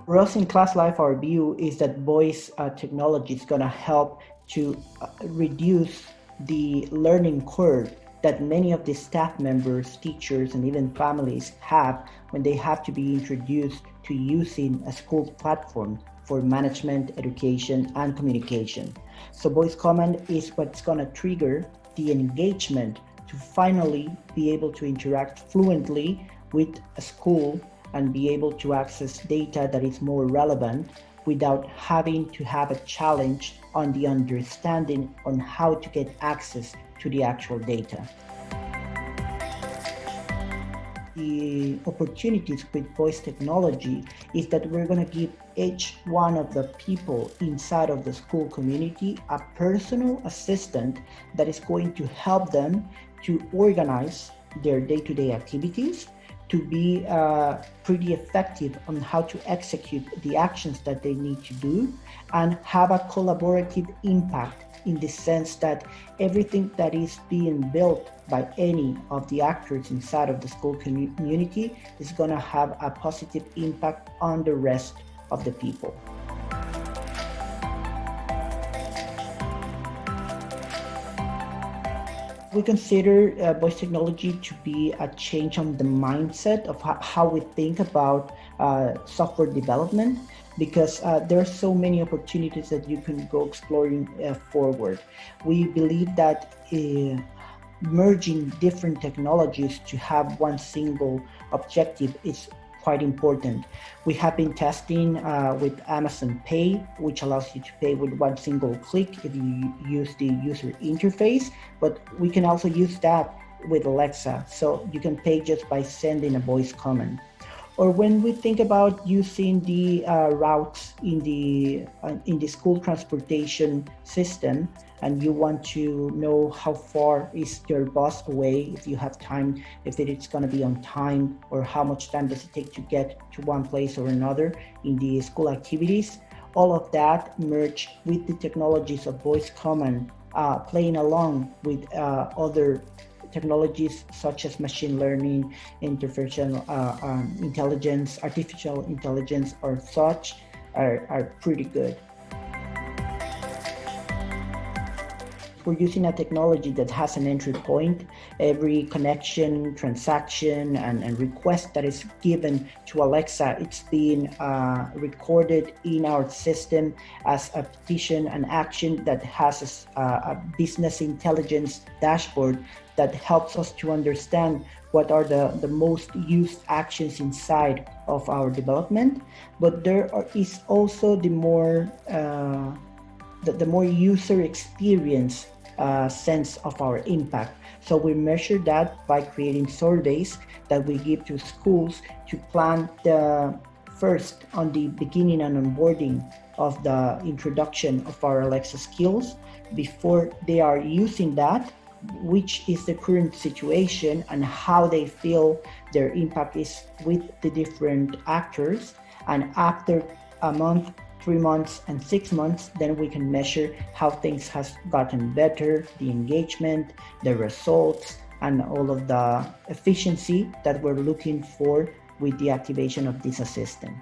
For us in Classlife, our view is that voice technology is going to help to reduce the learning curve that many of the staff members, teachers, and even families have when they have to be introduced to using a school platform for management, education, and communication. So voice command is what's going to trigger the engagement to finally be able to interact fluently with a school and be able to access data that is more relevant without having to have a challenge on the understanding on how to get access to the actual data. The opportunities with voice technology is that we're going to give each one of the people inside of the school community a personal assistant that is going to help them to organize their day-to-day activities, to be pretty effective on how to execute the actions that they need to do, and have a collaborative impact in the sense that everything that is being built by any of the actors inside of the school community is going to have a positive impact on the rest of the people. We consider voice technology to be a change on the mindset of how we think about software development, because there are so many opportunities that you can go exploring forward. We believe that merging different technologies to have one single objective is quite important. We have been testing with Amazon Pay, which allows you to pay with one single click if you use the user interface, but we can also use that with Alexa, so you can pay just by sending a voice command. Or when we think about using the routes in the school transportation system, and you want to know how far is your bus away, if you have time, if it's going to be on time, or how much time does it take to get to one place or another in the school activities, all of that merged with the technologies of voice command, playing along with other technologies such as machine learning, artificial intelligence, or such are pretty good. We're using a technology that has an entry point. Every connection, transaction, and request that is given to Alexa, it's being recorded in our system as a petition and action that has a business intelligence dashboard that helps us to understand what are the most used actions inside of our development. But is also the more user experience sense of our impact. So we measure that by creating surveys that we give to schools to plan first on the beginning and onboarding of the introduction of our Alexa skills before they are using that, which is the current situation and how they feel their impact is with the different actors. And after a month, 3 months, and 6 months, then we can measure how things has gotten better, the engagement, the results, and all of the efficiency that we're looking for with the activation of this assistant.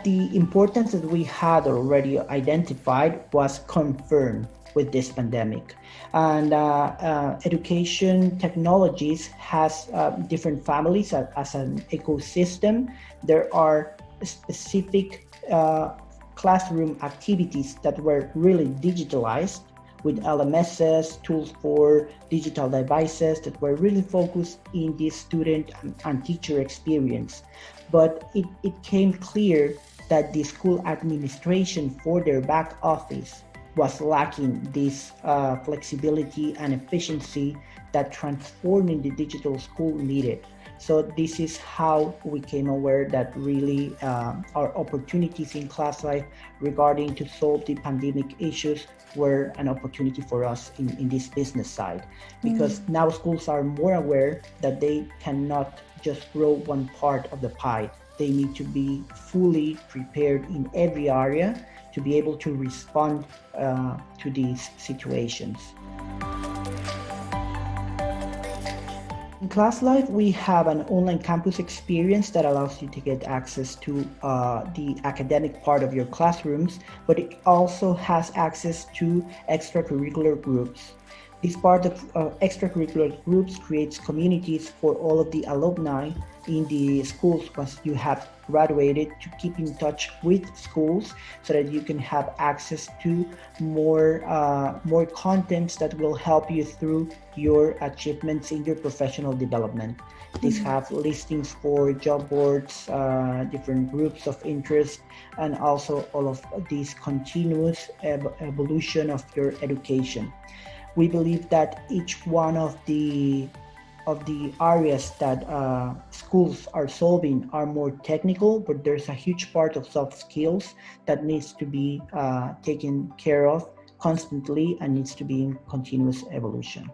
The importance that we had already identified was confirmed with this pandemic. And education technologies has different families as an ecosystem. There are specific classroom activities that were really digitalized with LMSs, tools for digital devices that were really focused in the student and teacher experience. But it came clear that the school administration for their back office was lacking this flexibility and efficiency that transforming the digital school needed. So this is how we became aware that really our opportunities in Classlife regarding to solve the pandemic issues were an opportunity for us in this business side, because now schools are more aware that they cannot just grow one part of the pie. they need to be fully prepared in every area to be able to respond to these situations. In Classlife, we have an online campus experience that allows you to get access to the academic part of your classrooms, but it also has access to extracurricular groups. This part of extracurricular groups creates communities for all of the alumni in the schools once you have graduated, to keep in touch with schools so that you can have access to more contents that will help you through your achievements in your professional development. These have listings for job boards, different groups of interest, and also all of these continuous evolution of your education. We believe that each one of the areas that schools are solving are more technical, but there's a huge part of soft skills that needs to be taken care of constantly and needs to be in continuous evolution.